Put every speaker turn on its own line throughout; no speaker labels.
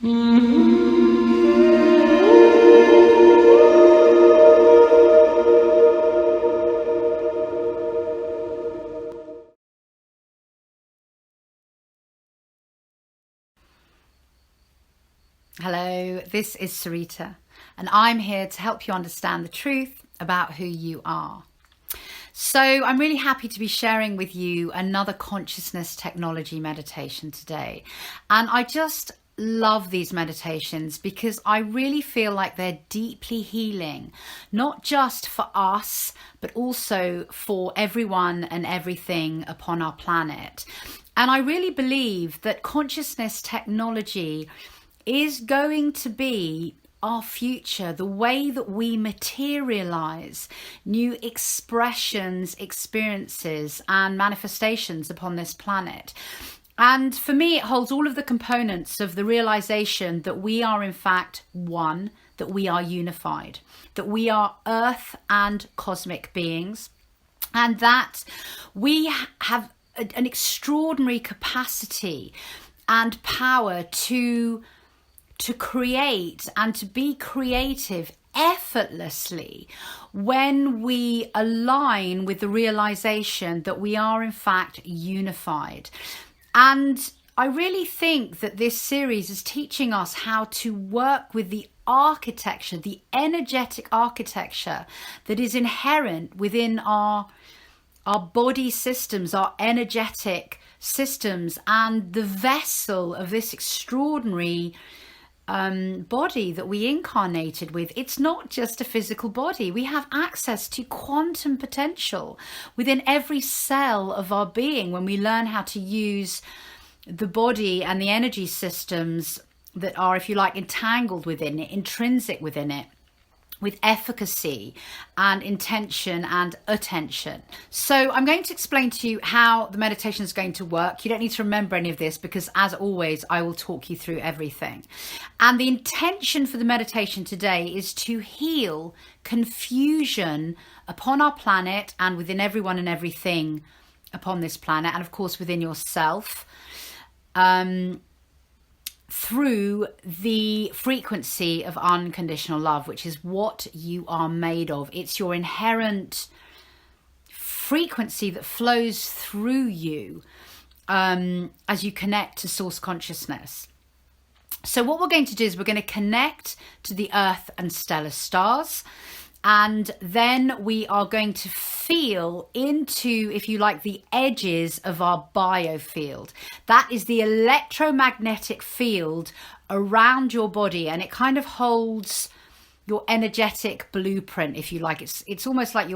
Hello, this is Sarita, and I'm here to help you understand the truth about who you are. So I'm really happy to be sharing with you another consciousness technology meditation today. And I just love these meditations because I really feel like they're deeply healing, not just for us, but also for everyone and everything upon our planet. And I really believe that consciousness technology is going to be our future, the way that we materialize new expressions, experiences, and manifestations upon this planet. And for me, it holds all of the components of the realization that we are in fact one, that we are unified, that we are earth and cosmic beings, and that we have an extraordinary capacity and power to create and to be creative effortlessly when we align with the realization that we are in fact unified. And I really think that this series is teaching us how to work with the architecture, the energetic architecture that is inherent within our body systems, our energetic systems, and the vessel of this extraordinary body that we incarnated with. It's not just a physical body. We have access to quantum potential within every cell of our being when we learn how to use the body and the energy systems that are, if you like, entangled within it, intrinsic within it, with efficacy and intention and attention. So I'm going to explain to you how the meditation is going to work. You don't need to remember any of this because, as always, I will talk you through everything. And the intention for the meditation today is to heal confusion upon our planet and within everyone and everything upon this planet, and of course within yourself, through the frequency of unconditional love, which is what you are made of. It's your inherent frequency that flows through you as you connect to source consciousness. So what we're going to do is we're going to connect to the earth and stellar stars. And then we are going to feel into, if you like, the edges of our biofield. That is the electromagnetic field around your body, and it kind of holds your energetic blueprint, if you like. It's almost like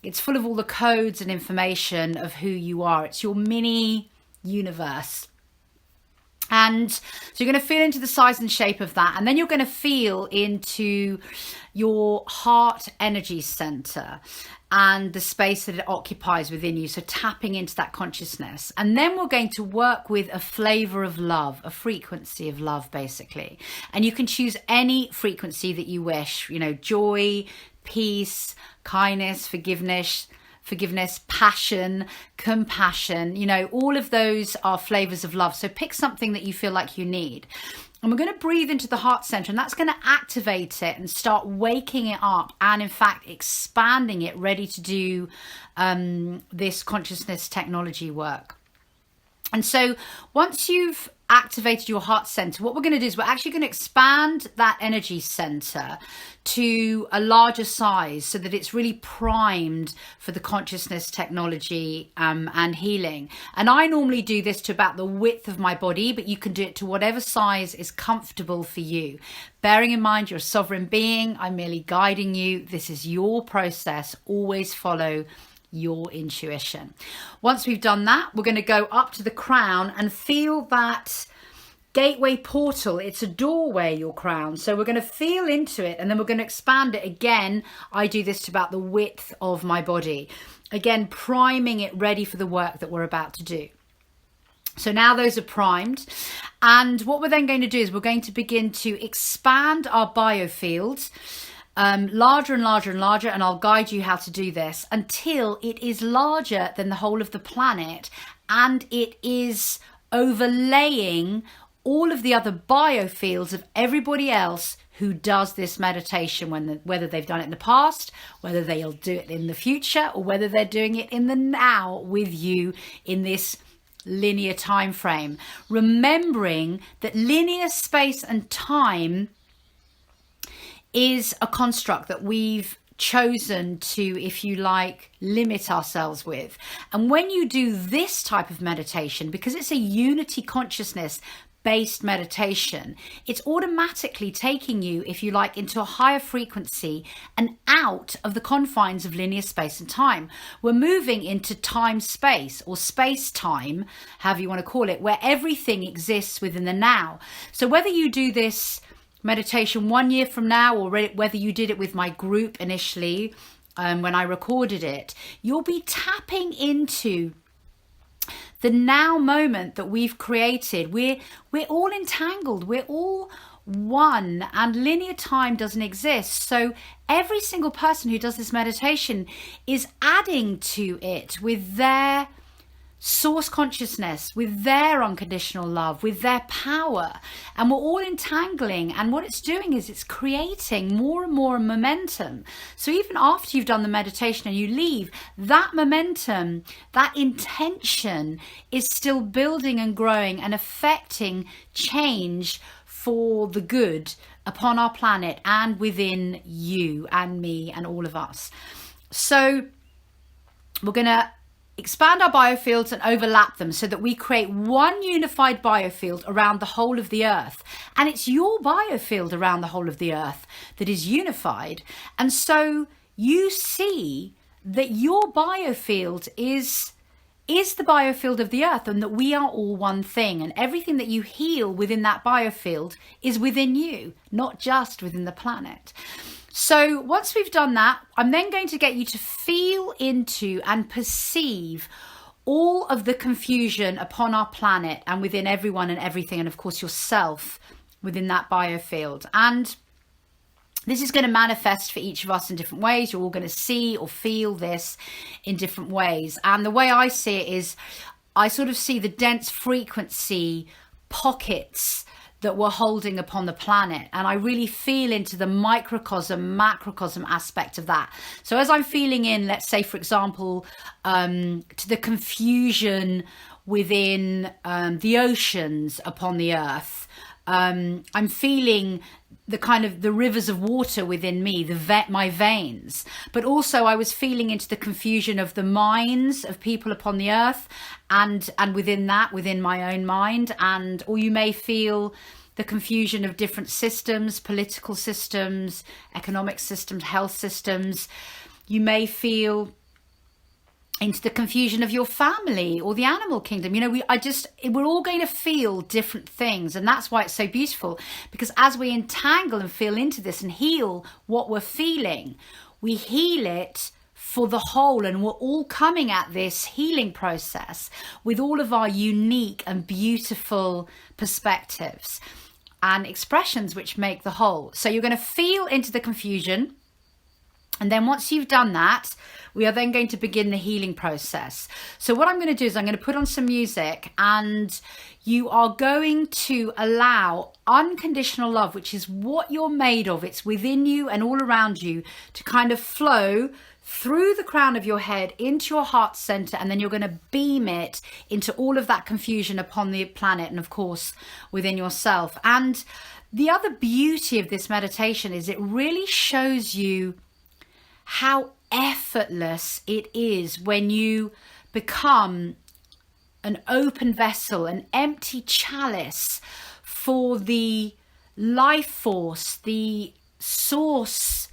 it's full of all the codes and information of who you are. It's your mini universe. And so you're going to feel into the size and shape of that. And then you're going to feel into your heart energy center and the space that it occupies within you. So tapping into that consciousness. And then we're going to work with a flavor of love, a frequency of love, basically. And you can choose any frequency that you wish, joy, peace, kindness, forgiveness, passion, compassion, all of those are flavors of love. So pick something that you feel like you need. And we're going to breathe into the heart center, and that's going to activate it and start waking it up and, in fact, expanding it, ready to do this consciousness technology work. And so once you've activated your heart center, what we're going to do is we're actually going to expand that energy center to a larger size so that it's really primed for the consciousness technology and healing. And I normally do this to about the width of my body, but you can do it to whatever size is comfortable for you. Bearing in mind you're a sovereign being, I'm merely guiding you. This is your process. Always follow your intuition. Once we've done that, we're going to go up to the crown and feel that gateway portal. It's a doorway, your crown. So we're going to feel into it, and then we're going to expand it again. I do this to about the width of my body. Again, priming it ready for the work that we're about to do. So now those are primed. And what we're then going to do is we're going to begin to expand our biofields larger and larger and larger, and I'll guide you how to do this until it is larger than the whole of the planet, and it is overlaying all of the other biofields of everybody else who does this meditation, whether they've done it in the past, whether they'll do it in the future, or whether they're doing it in the now with you in this linear time frame. Remembering that linear space and time is a construct that we've chosen to, if you like, limit ourselves with. And when you do this type of meditation, because it's a unity consciousness based meditation, it's automatically taking you, if you like, into a higher frequency and out of the confines of linear space and time. We're moving into time space, or space time, however you want to call it, where everything exists within the now. So whether you do this meditation 1 year from now, or whether you did it with my group initially when I recorded it, you'll be tapping into the now moment that we've created. We're all entangled, we're all one, and linear time doesn't exist. So every single person who does this meditation is adding to it with their source consciousness, with their unconditional love, with their power, and we're all entangling. And what it's doing is it's creating more and more momentum. So even after you've done the meditation and you leave, that momentum, that intention is still building and growing and affecting change for the good upon our planet and within you and me and all of us. So we're going to expand our biofields and overlap them so that we create one unified biofield around the whole of the earth. And it's your biofield around the whole of the earth that is unified. And so you see that your biofield is the biofield of the earth, and that we are all one thing, and everything that you heal within that biofield is within you, not just within the planet. So once we've done that, I'm then going to get you to feel into and perceive all of the confusion upon our planet and within everyone and everything, and of course yourself within that biofield. And this is going to manifest for each of us in different ways. You're all going to see or feel this in different ways. And the way I see it is, I sort of see the dense frequency pockets that we're holding upon the planet, and I really feel into the microcosm, macrocosm aspect of that. So as I'm feeling in, let's say for example, to the confusion within the oceans upon the earth, I'm feeling the kind of the rivers of water within me, my veins. But also I was feeling into the confusion of the minds of people upon the earth, and within that, within my own mind. And or you may feel the confusion of different systems, political systems, economic systems, health systems. You may feel into the confusion of your family or the animal kingdom. You know, we're all going to feel different things. And that's why it's so beautiful, because as we entangle and feel into this and heal what we're feeling, we heal it for the whole. And we're all coming at this healing process with all of our unique and beautiful perspectives and expressions which make the whole. So you're going to feel into the confusion. And then once you've done that, we are then going to begin the healing process. So what I'm going to do is I'm going to put on some music, and you are going to allow unconditional love, which is what you're made of. It's within you and all around you, to kind of flow through the crown of your head into your heart center, and then you're going to beam it into all of that confusion upon the planet and of course within yourself. And the other beauty of this meditation is it really shows you how effortless it is when you become an open vessel, an empty chalice for the life force, the source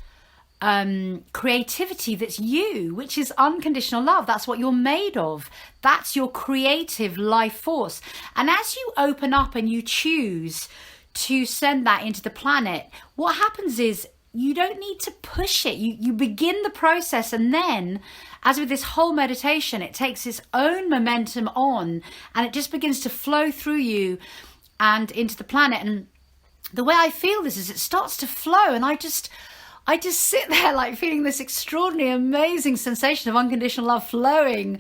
creativity that's you, which is unconditional love. That's what you're made of. That's your creative life force. And as you open up and you choose to send that into the planet, what happens is you don't need to push it. You begin the process, and then, as with this whole meditation, it takes its own momentum on, and it just begins to flow through you and into the planet. And the way I feel this is it starts to flow, and I just sit there like feeling this extraordinary, amazing sensation of unconditional love flowing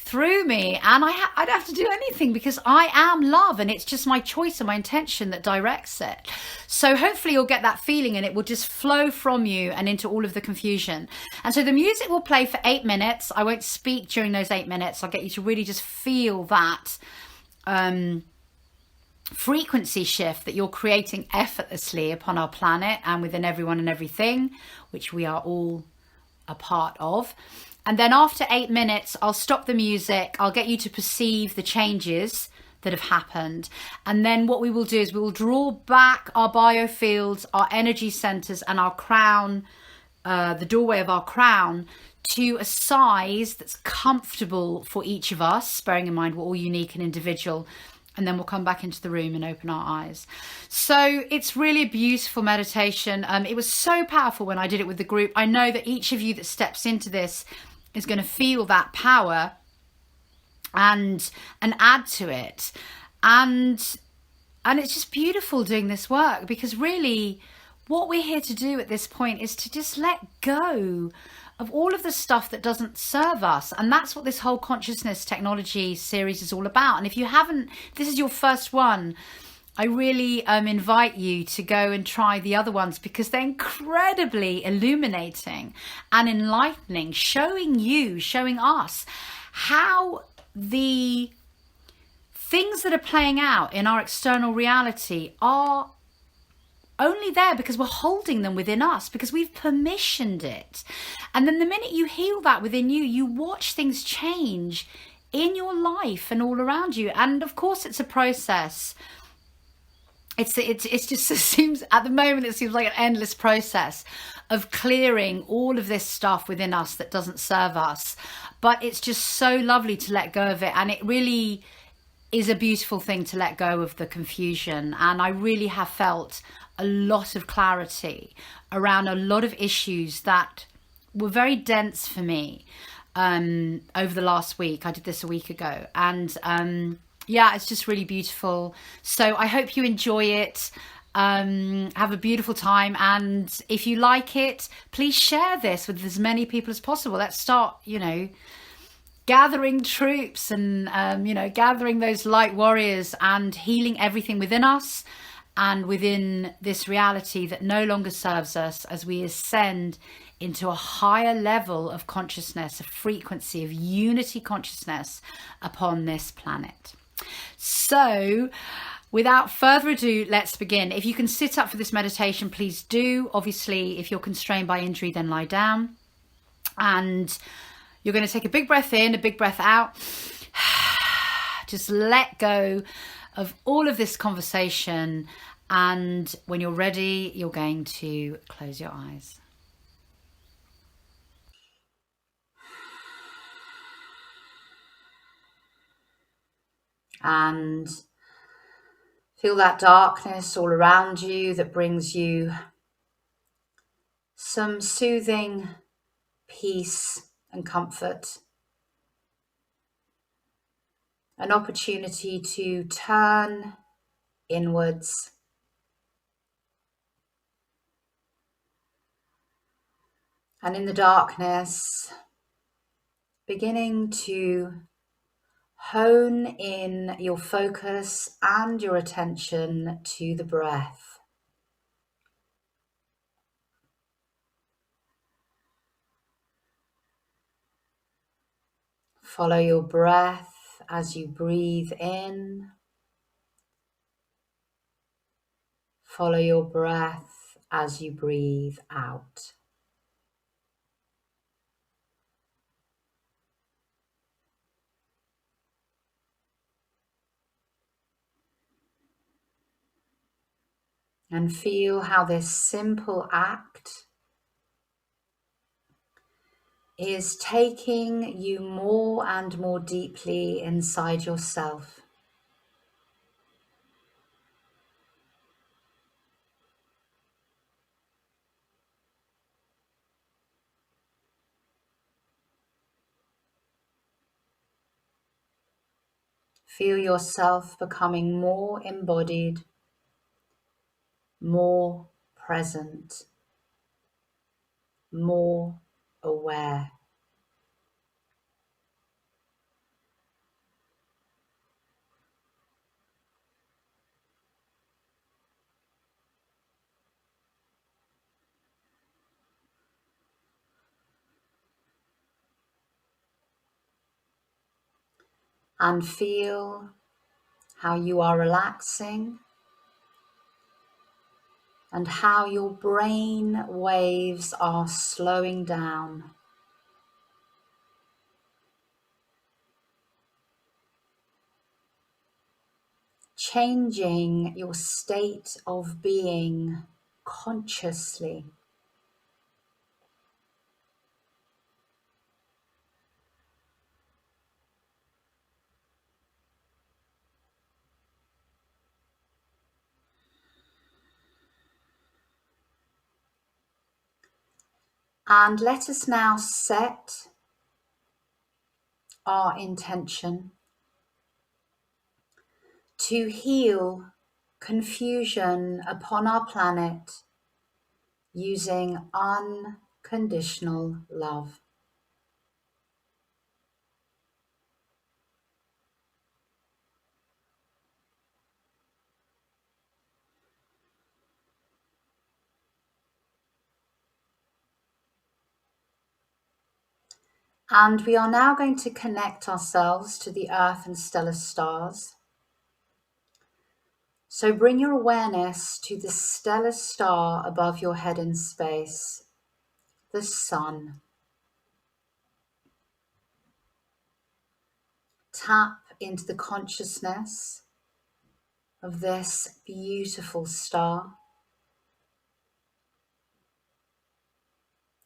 through me, and I don't have to do anything because I am love, and it's just my choice and my intention that directs it. So hopefully you'll get that feeling and it will just flow from you and into all of the confusion. And so the music will play for 8 minutes. I won't speak during those 8 minutes. I'll get you to really just feel that frequency shift that you're creating effortlessly upon our planet and within everyone and everything, which we are all a part of. And then after 8 minutes, I'll stop the music. I'll get you to perceive the changes that have happened. And then what we will do is we will draw back our biofields, our energy centers, and our crown, the doorway of our crown, to a size that's comfortable for each of us, bearing in mind we're all unique and individual. And then we'll come back into the room and open our eyes. So it's really a beautiful meditation. It was so powerful when I did it with the group. I know that each of you that steps into this is going to feel that power and add to it. And it's just beautiful doing this work, because really what we're here to do at this point is to just let go of all of the stuff that doesn't serve us. And that's what this whole consciousness technology series is all about. And if you haven't, this is your first one, I really invite you to go and try the other ones, because they're incredibly illuminating and enlightening, showing us how the things that are playing out in our external reality are only there because we're holding them within us, because we've permissioned it. And then the minute you heal that within you, you watch things change in your life and all around you. And of course it's a process. It's just, it seems at the moment, it seems like an endless process of clearing all of this stuff within us that doesn't serve us. But it's just so lovely to let go of it. And it really is a beautiful thing to let go of the confusion. And I really have felt a lot of clarity around a lot of issues that were very dense for me over the last week. I did this a week ago, and yeah, it's just really beautiful. So I hope you enjoy it. Have a beautiful time, and if you like it, please share this with as many people as possible. Let's start, gathering troops and gathering those light warriors and healing everything within us and within this reality that no longer serves us, as we ascend into a higher level of consciousness, a frequency of unity consciousness upon this planet. So without further ado, let's begin. If you can sit up for this meditation, please do. Obviously, if you're constrained by injury, then lie down. And you're going to take a big breath in, a big breath out. Just let go of all of this conversation, and when you're ready, you're going to close your eyes. And feel that darkness all around you that brings you some soothing peace and comfort. An opportunity to turn inwards. And in the darkness, beginning to hone in your focus and your attention to the breath. Follow your breath as you breathe in. Follow your breath as you breathe out. And feel how this simple act is taking you more and more deeply inside yourself. Feel yourself becoming more embodied, more present, more aware. and feel how you are relaxing and how your brain waves are slowing down. Changing your state of being consciously. And let us now set our intention to heal confusion upon our planet using unconditional love. And we are now going to connect ourselves to the earth and stellar stars. So bring your awareness to the stellar star above your head in space, the sun. Tap into the consciousness of this beautiful star.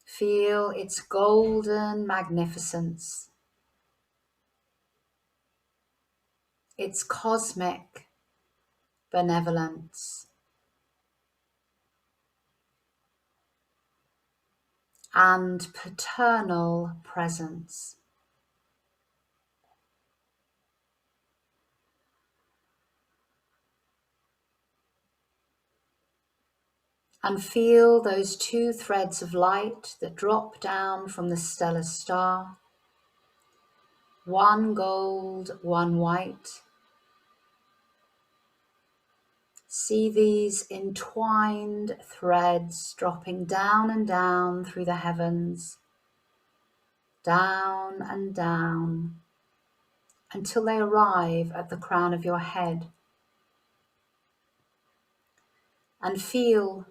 Feel its golden magnificence, its cosmic benevolence, and paternal presence. And feel those two threads of light that drop down from the stellar star, one gold, one white. See these entwined threads dropping down and down through the heavens, down and down, until they arrive at the crown of your head. And feel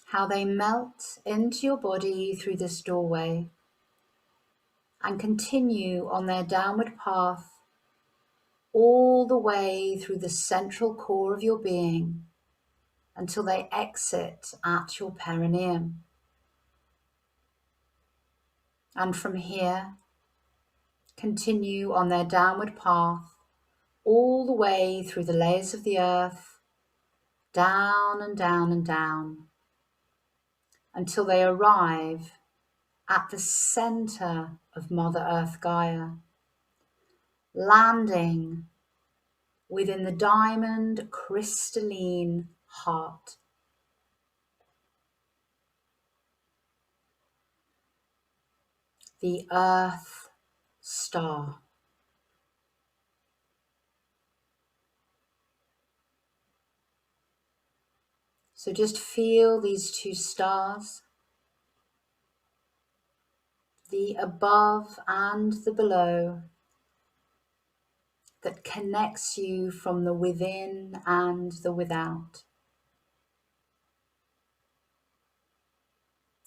how they melt into your body through this doorway and continue on their downward path all the way through the central core of your being until they exit at your perineum. And from here, continue on their downward path all the way through the layers of the earth, down and down and down, until they arrive at the center of Mother Earth Gaia, landing within the diamond crystalline heart. The Earth Star. So just feel these two stars, the above and the below, that connects you from the within and the without.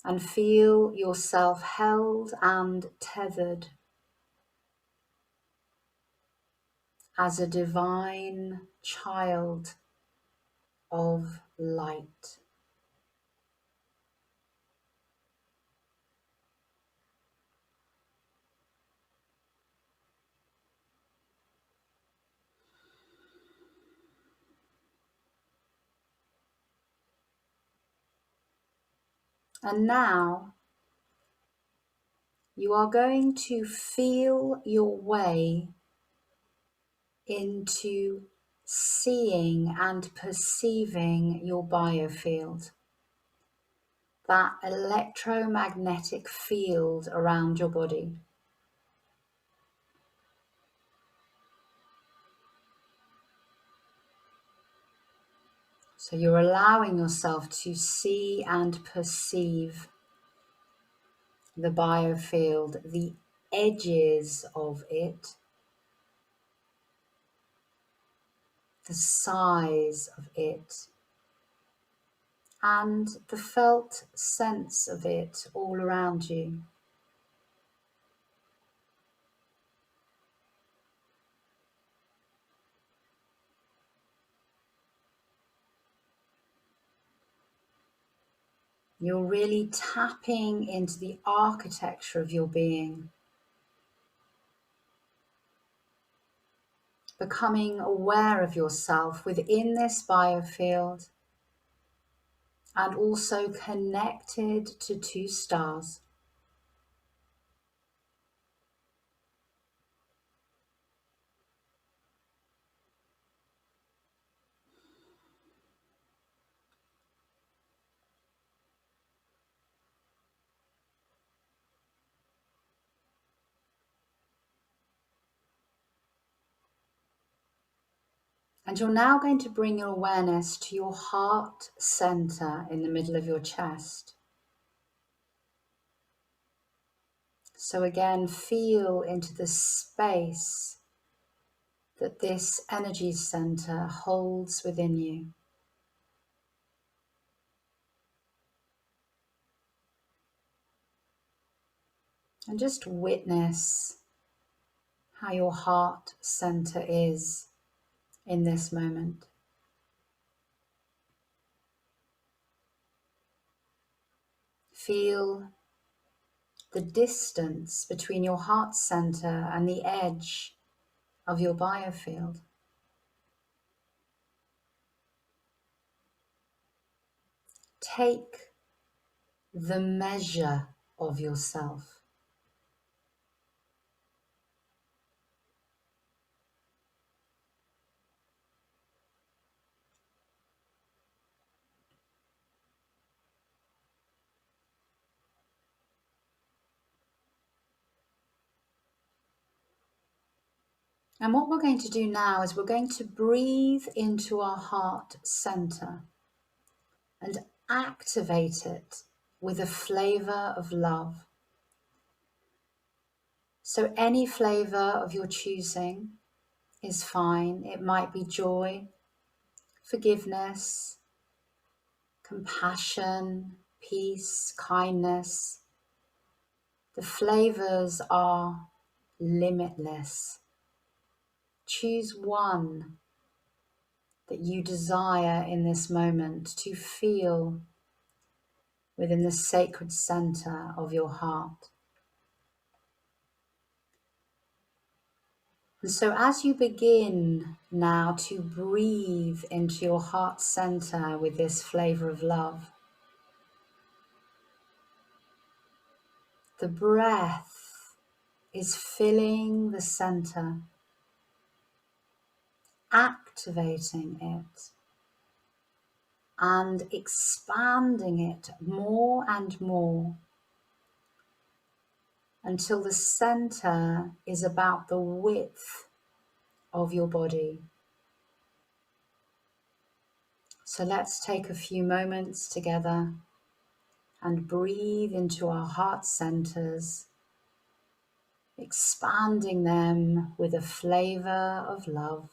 And feel yourself held and tethered as a divine child of light. And now you are going to feel your way into seeing and perceiving your biofield, that electromagnetic field around your body. So you're allowing yourself to see and perceive the biofield, the edges of it, the size of it, and the felt sense of it all around you. You're really tapping into the architecture of your being, becoming aware of yourself within this biofield, and also connected to two stars. And you're now going to bring your awareness to your heart center in the middle of your chest. So again, feel into the space that this energy center holds within you. And just witness how your heart center is in this moment. Feel the distance between your heart center and the edge of your biofield. Take the measure of yourself. And what we're going to do now is we're going to breathe into our heart center and activate it with a flavor of love. So any flavor of your choosing is fine. It might be joy, forgiveness, compassion, peace, kindness. The flavors are limitless. Choose one that you desire in this moment to feel within the sacred center of your heart. And so as you begin now to breathe into your heart center with this flavor of love, the breath is filling the center, activating it and expanding it more and more until the center is about the width of your body. So let's take a few moments together and breathe into our heart centers, expanding them with a flavor of love.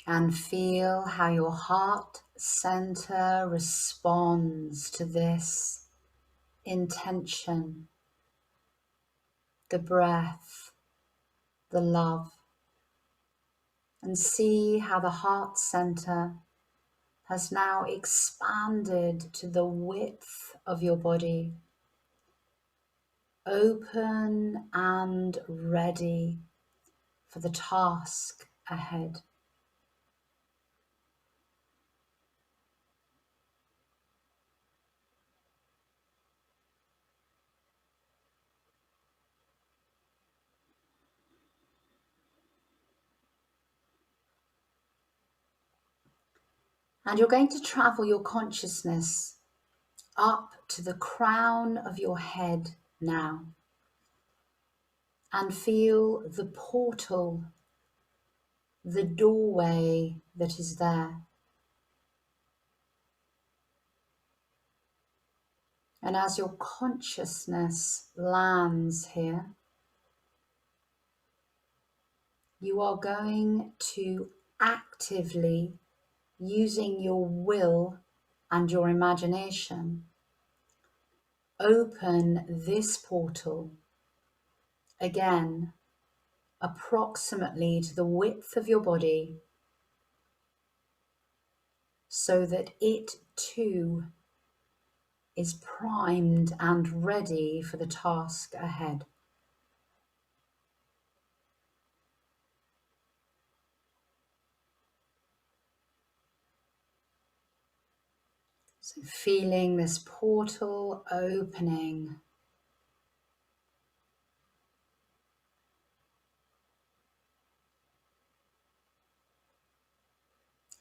And feel how your heart center responds to this intention, the breath, the love. And see how the heart center has now expanded to the width of your body, open and ready for the task ahead. And you're going to travel your consciousness up to the crown of your head now and feel the portal, the doorway that is there. And as your consciousness lands here, you are going to actively, using your will and your imagination, open this portal again, approximately to the width of your body, so that it too is primed and ready for the task ahead. So feeling this portal opening,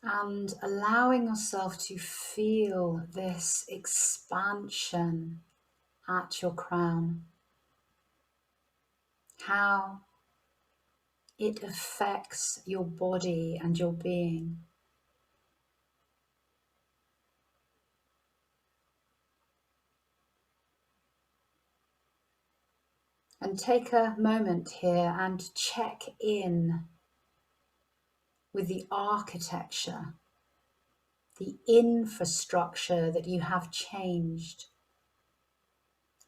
and allowing yourself to feel this expansion at your crown, how it affects your body and your being. And take a moment here and check in with the architecture, the infrastructure that you have changed.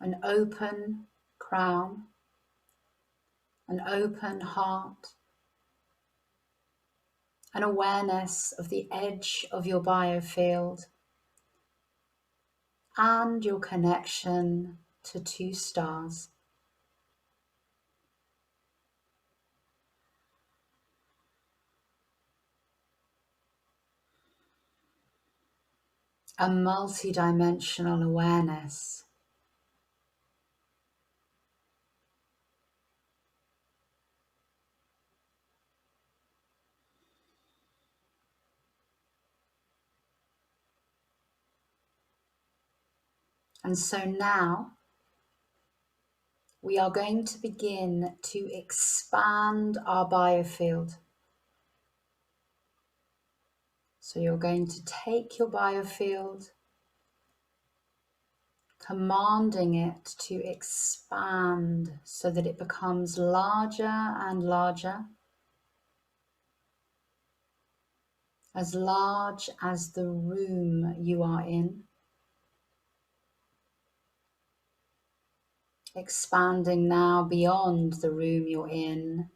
An open crown, an open heart, an awareness of the edge of your biofield, and your connection to two stars. A multi-dimensional awareness. And so now we are going to begin to expand our biofield. So you're going to take your biofield, commanding it to expand so that it becomes larger and larger, as large as the room you are in, expanding now beyond the room you're in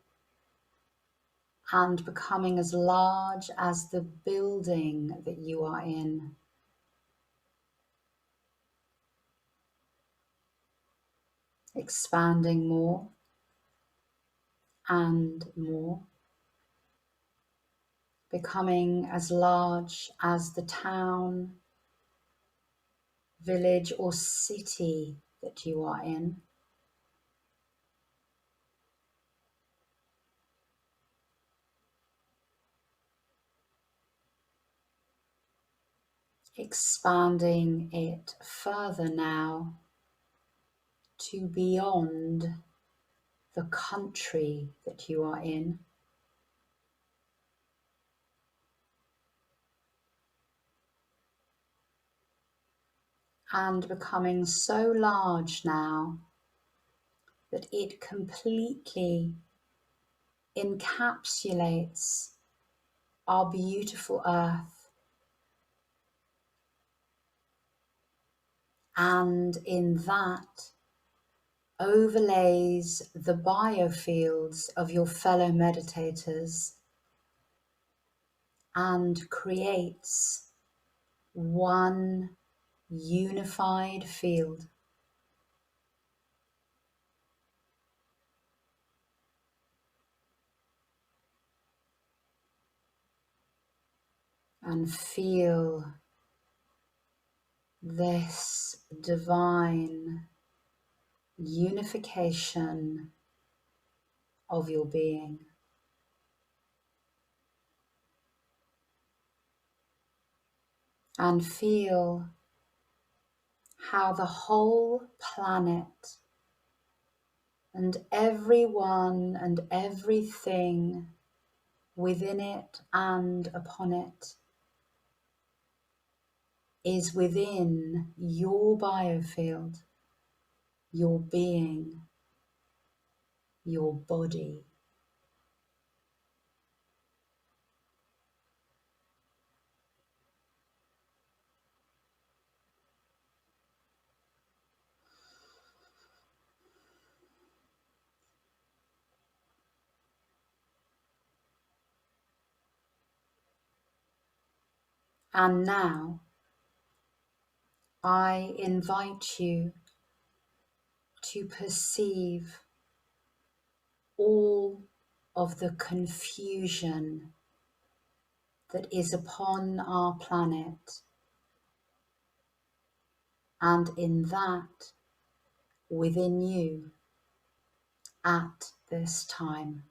and becoming as large as the building that you are in. Expanding more and more, becoming as large as the town, village or city that you are in. Expanding it further now to beyond the country that you are in. And becoming so large now that it completely encapsulates our beautiful earth, and in that overlays the biofields of your fellow meditators and creates one unified field. And feel this divine unification of your being. And feel how the whole planet and everyone and everything within it and upon it is within your biofield, your being, your body. And now I invite you to perceive all of the confusion that is upon our planet, and in that within you at this time.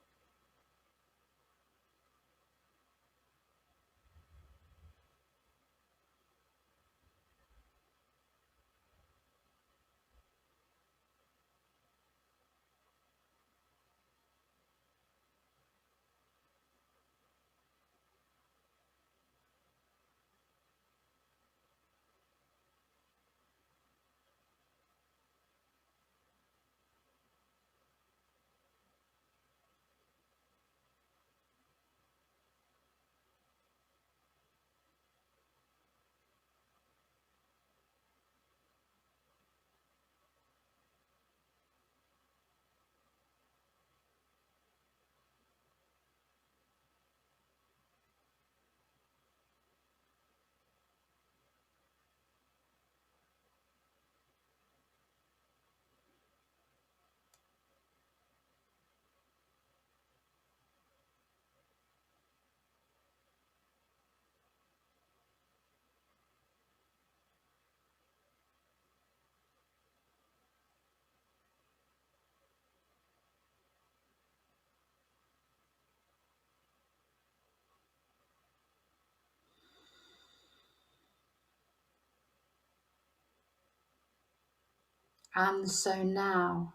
And so now,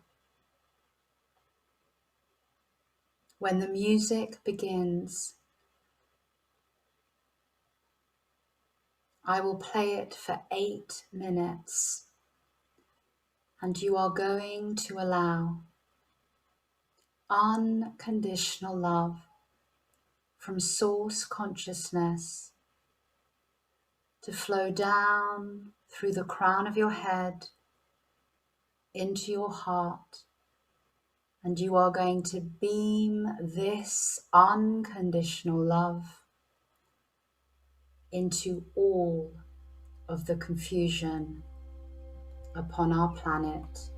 when the music begins, I will play it for 8 minutes, and you are going to allow unconditional love from source consciousness to flow down through the crown of your head into your heart, and you are going to beam this unconditional love into all of the confusion upon our planet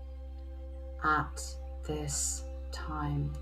at this time.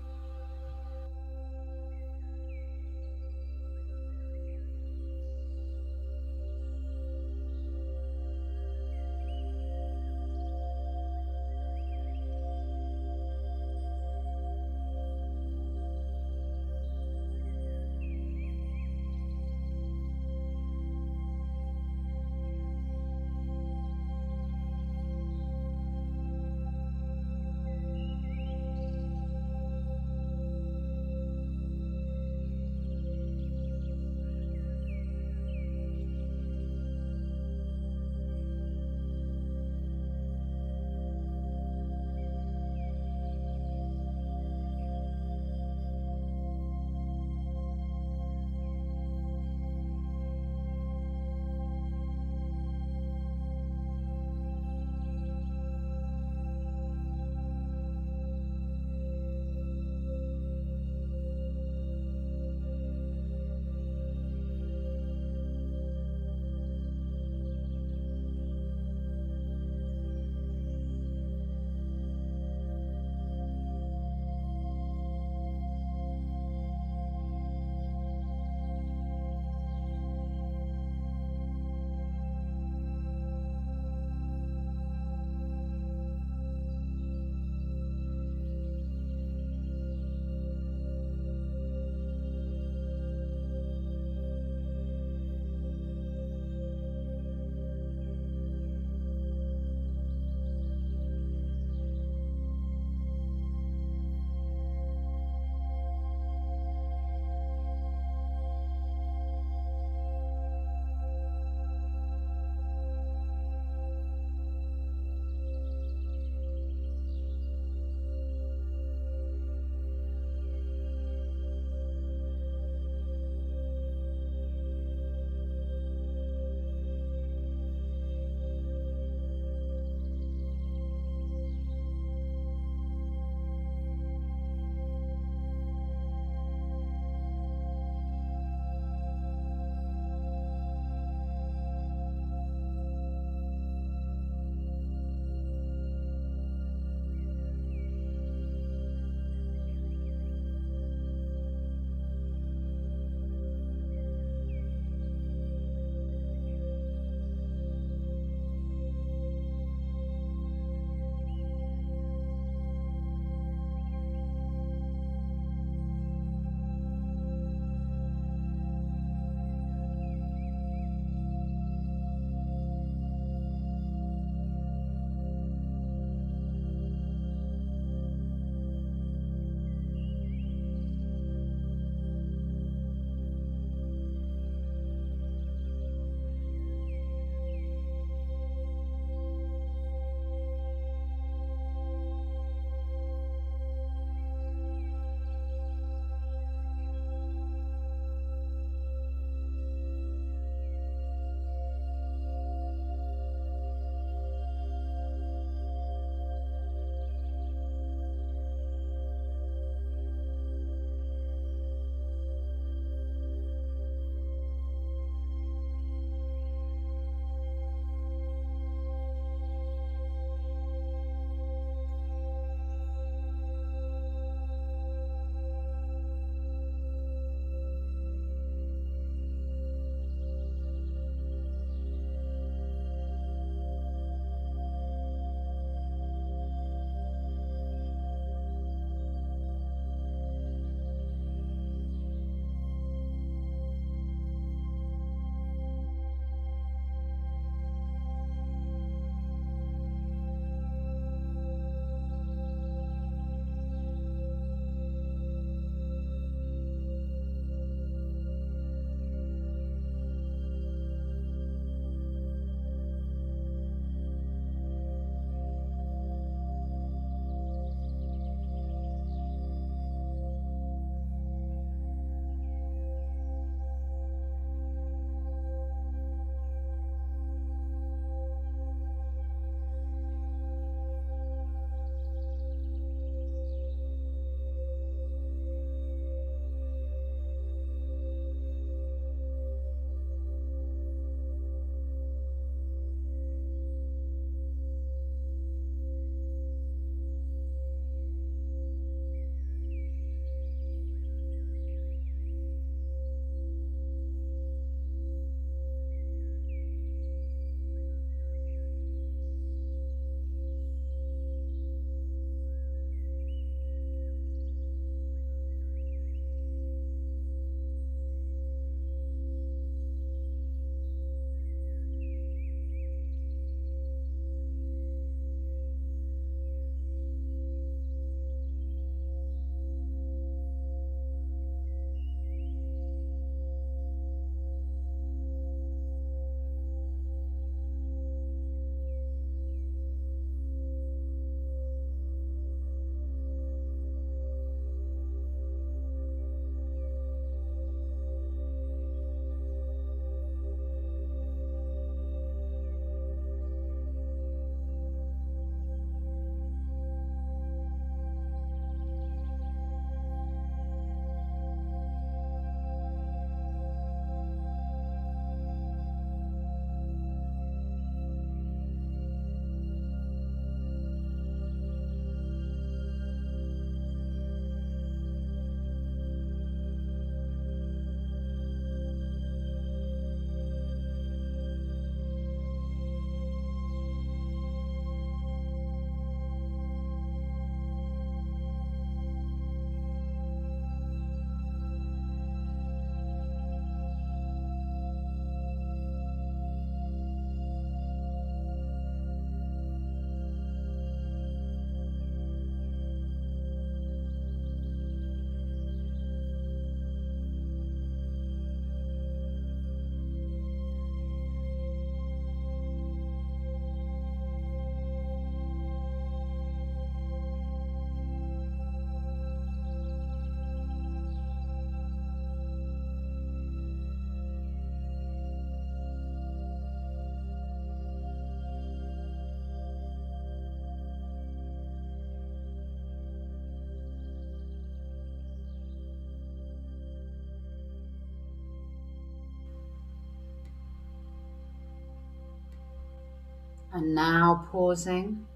And now pausing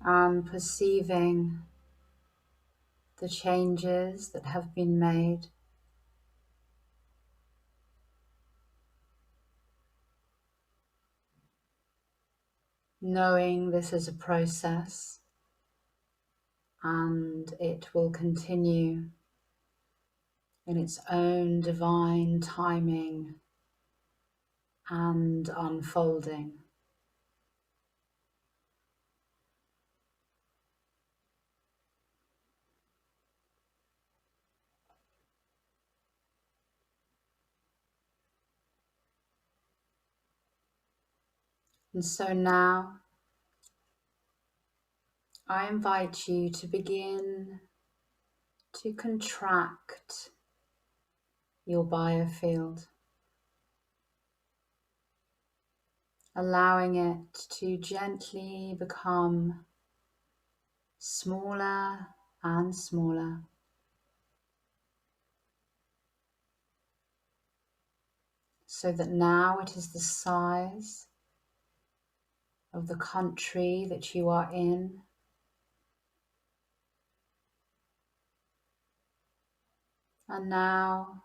and perceiving the changes that have been made. Knowing this is a process and it will continue in its own divine timing and unfolding. And so now I invite you to begin to contract your biofield, allowing it to gently become smaller and smaller, so that now it is the size of the country that you are in, and now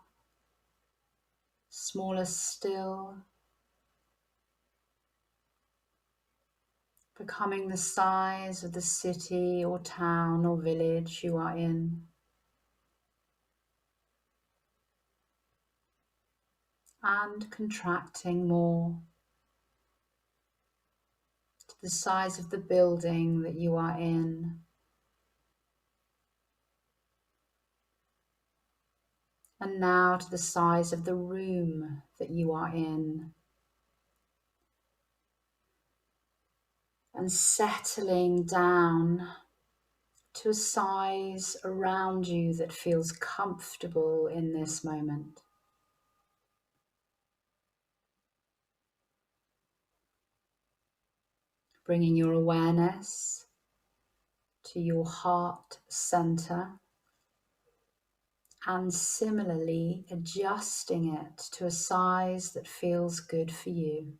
smaller still, becoming the size of the city or town or village you are in. And contracting more to the size of the building that you are in. And now to the size of the room that you are in. And settling down to a size around you that feels comfortable in this moment. Bringing your awareness to your heart center and similarly adjusting it to a size that feels good for you.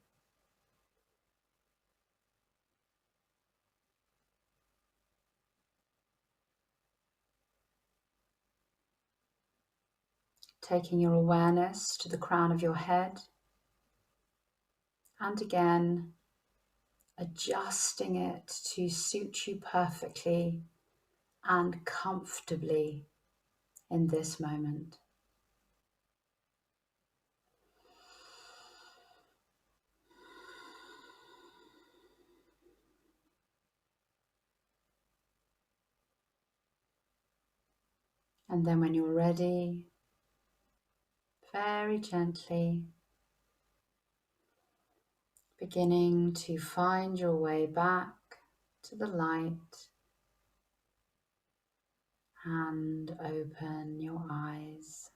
Taking your awareness to the crown of your head and again adjusting it to suit you perfectly and comfortably in this moment. And then when you're ready, very gently beginning to find your way back to the light and open your eyes.